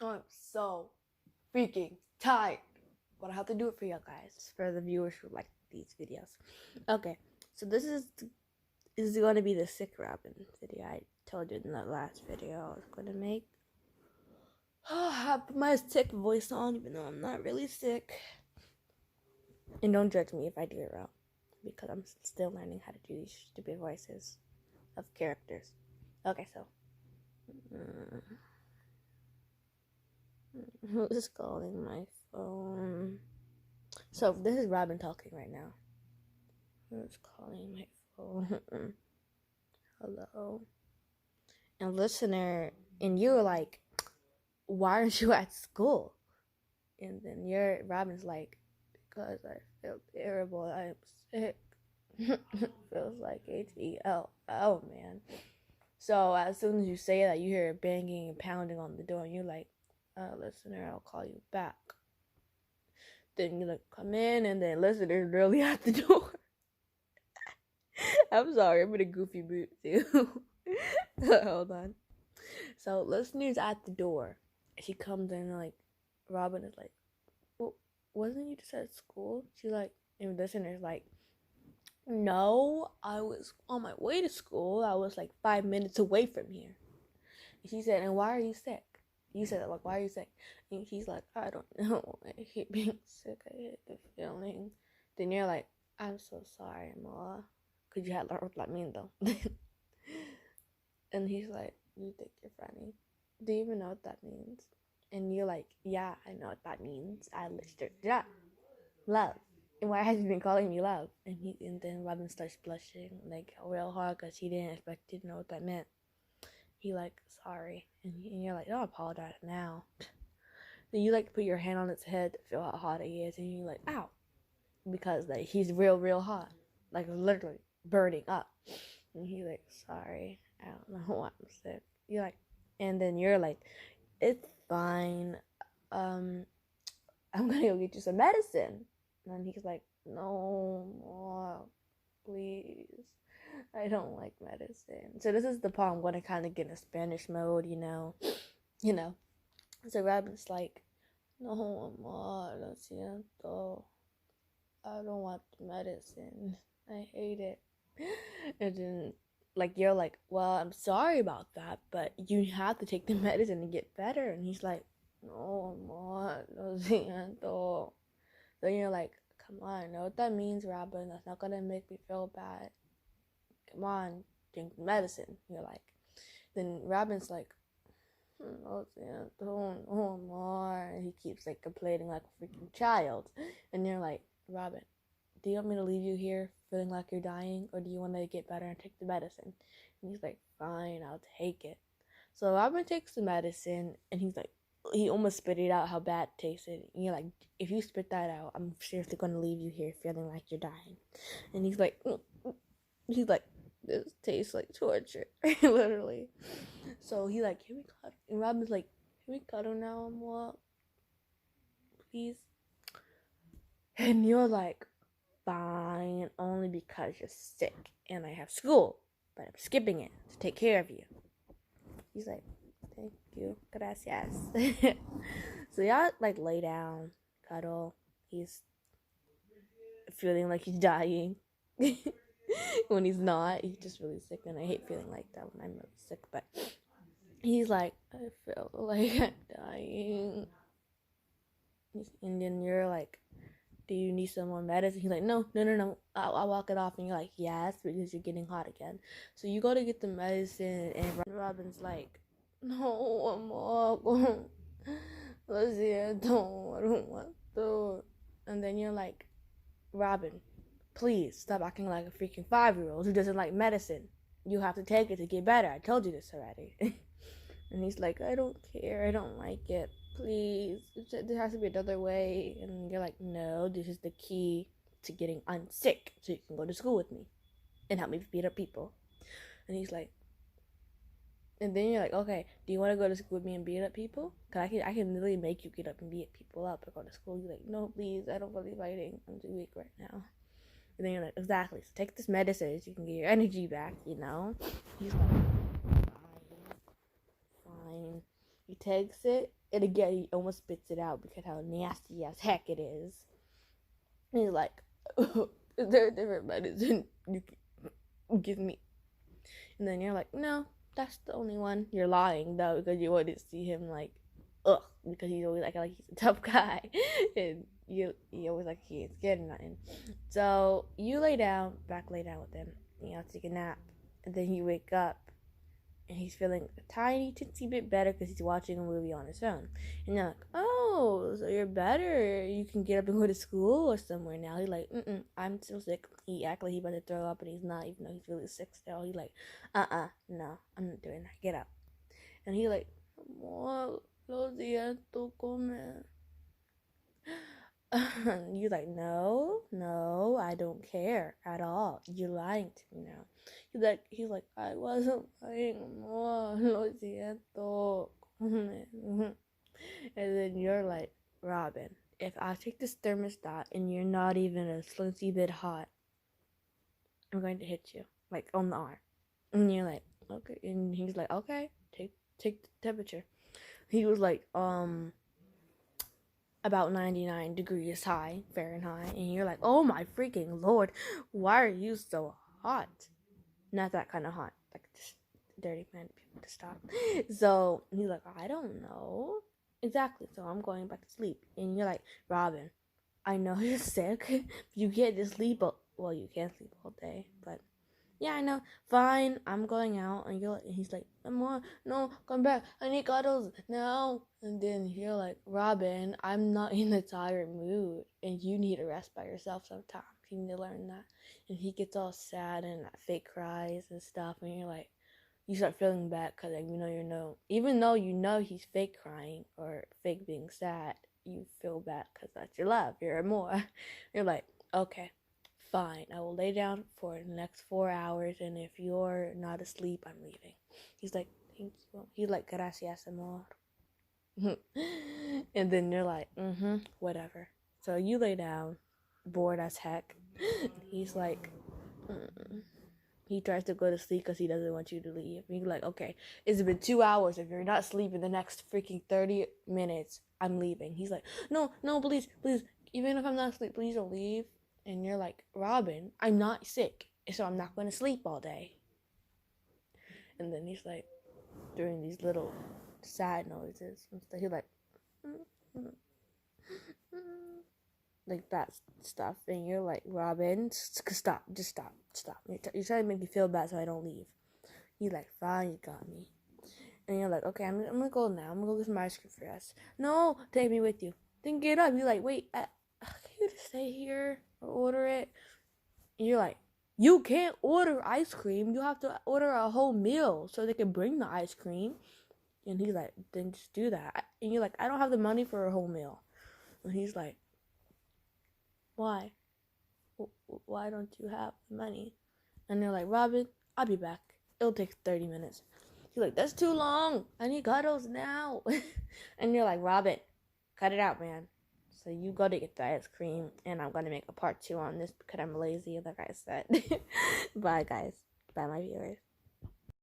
I'm so freaking tired. But I have to do it for you guys, for the viewers who like these videos. Okay, so this is going to be the sick Robin video I told you in the last video I was going to make. I put my sick voice on, even though I'm not really sick. And don't judge me if I do it wrong, because I'm still learning how to do these stupid voices of characters. Okay, so. Who's calling my phone? So, this is Robin talking right now. Who's calling my phone? Hello? And listener, and you were like, why aren't you at school? And then Robin's like, because I feel terrible. I'm sick. Feels like H-E-L-L, man. So as soon as you say that, you hear a banging and pounding on the door, and you're like, listener, I'll call you back. Then you like come in, and then listener's really at the door. I'm sorry, I'm in a goofy mood too. Hold on. So listener's at the door. She comes in like, Robin is like, well, wasn't you just at school? She's like, and listener's like, no, I was on my way to school. I was like 5 minutes away from here. And she said, and why are you sick? You said, like, why are you sick? And he's like, I don't know. I hate being sick. I hate the feeling. Then you're like, I'm so sorry, Ma. Because you had learned what that means, though. And he's like, you think you're funny. Do you even know what that means? And you're like, yeah, I know what that means. I listed it up. Love. And why has he been calling me love? And then Robin starts blushing like real hard because he didn't expect to know what that meant. He like, sorry. And you're like, don't apologize now. Then you like put your hand on his head to feel how hot he is. And you're like, ow. Because like he's real hot. Like literally burning up. And he's like, sorry. I don't know why I'm sick. You're like, and then you're like, it's fine. I'm gonna go get you some medicine. And he's like, no more, please. I don't like medicine. So this is the part I'm going to kind of get in Spanish mode, you know. So Robin's like, no, amor, lo siento. I don't want the medicine. I hate it. And then, like, you're like, well, I'm sorry about that, but you have to take the medicine to get better. And he's like, no, amor, lo siento. Then you're like, come on, I know what that means, Robin. That's not gonna make me feel bad. Come on, drink medicine. You're like, then Robin's like, oh, no more. And he keeps like complaining like a freaking child. And you're like, Robin, do you want me to leave you here feeling like you're dying, or do you want to get better and take the medicine? And he's like, fine, I'll take it. So Robin takes the medicine, and he's like, he almost spit it out how bad it tasted. And you're like, if you spit that out, I'm seriously going to leave you here feeling like you're dying. And he's like, this tastes like torture. Literally. So he like, can we cut? And Robin's like, can we cuddle now, Amor? Please? And you're like, fine, only because you're sick and I have school, but I'm skipping it to take care of you. He's like, thank you, gracias. So y'all like lay down, cuddle. He's feeling like he's dying. When he's not, he's just really sick, and I hate feeling like that when I'm really sick. But he's like, I feel like I'm dying. And then you're like, do you need some more medicine? He's like, no, I'll walk it off. And you're like, yes, because you're getting hot again. So you go to get the medicine, and Robin's like, no, Amor, I don't want to. And then you're like, Robin, please stop acting like a freaking 5-year-old who doesn't like medicine. You have to take it to get better. I told you this already. And he's like, I don't care. I don't like it. Please. There has to be another way. And you're like, no, this is the key to getting unsick so you can go to school with me and help me beat up people. And he's like, and then you're like, okay, do you want to go to school with me and beat up people? Because I can literally make you get up and beat people up and go to school. You're like, no, please, I don't believe fighting. I'm too weak right now. And then you're like, exactly. So take this medicine so you can get your energy back, you know? He's like, fine. He takes it, And again, he almost spits it out because how nasty as heck it is. And he's like, is there a different medicine you can give me? And then you're like, no, that's the only one. You're lying, though, because you want to see him, like, ugh, because he's always like he's a tough guy. And you always like he ain't scared of nothing. So you lay down with him. Take a nap. And then you wake up. And he's feeling a tiny, teensy bit better because he's watching a movie on his phone. And you're like, oh, so you're better. You can get up and go to school or somewhere now. He's like, I'm still sick. He act like he about to throw up, and he's not, even though he's really sick still. He's like, no, I'm not doing that. Get up. And he's like, lo siento, come. You're like, no, I don't care at all. You're lying to me now. He's like, I wasn't lying. No, lo siento. And then you're like, Robin, if I take this thermostat and you're not even a slinky bit hot, I'm going to hit you, like on the arm. And you're like, okay. And he's like, okay, take the temperature. He was like, about 99 degrees high Fahrenheit, and you're like, oh my freaking lord, why are you so hot? Not that kind of hot, like just dirty man people to stop. So he's like, I don't know exactly, so I'm going back to sleep. And you're like, Robin, I know you're sick, you can't just sleep well, you can't sleep all day, but yeah, I know. Fine, I'm going out. And he's like, no, come back. I need cuddles now. And then you're like, Robin, I'm not in a tired mood, and you need to rest by yourself sometimes. You need to learn that. And he gets all sad and fake cries and stuff. And you're like, you start feeling bad because even though you know he's fake crying or fake being sad, you feel bad because that's your love. You're more. You're like, okay. Fine, I will lay down for the next 4 hours, and if you're not asleep, I'm leaving. He's like, thank you. He's like, gracias, amor. And then you're like, whatever. So you lay down, bored as heck. He's like, he tries to go to sleep because he doesn't want you to leave. And you're like, okay, it's been 2 hours. If you're not sleeping the next freaking 30 minutes, I'm leaving. He's like, no, please, even if I'm not asleep, please don't leave. And you're like, Robin, I'm not sick, so I'm not going to sleep all day. And then he's like, doing these little sad noises. And he's like, like that stuff. And you're like, Robin, stop, just stop. You're trying to make me feel bad so I don't leave. He's like, fine, you got me. And you're like, okay, I'm going to go now. I'm going to go get some ice cream for us. No, take me with you. Then get up. You're like, wait, can you just stay here? Or order it. And you're like, you can't order ice cream. You have to order a whole meal so they can bring the ice cream. And he's like, then just do that. And you're like, I don't have the money for a whole meal. And he's like, why? Why don't you have the money? And they're like, Robin, I'll be back. It'll take 30 minutes. He's like, that's too long. I need cuddles now. And you're like, Robin, cut it out, man. So you go to get the ice cream, and I'm going to make a part 2 on this because I'm lazy, like I said. Bye, guys. Bye, my viewers.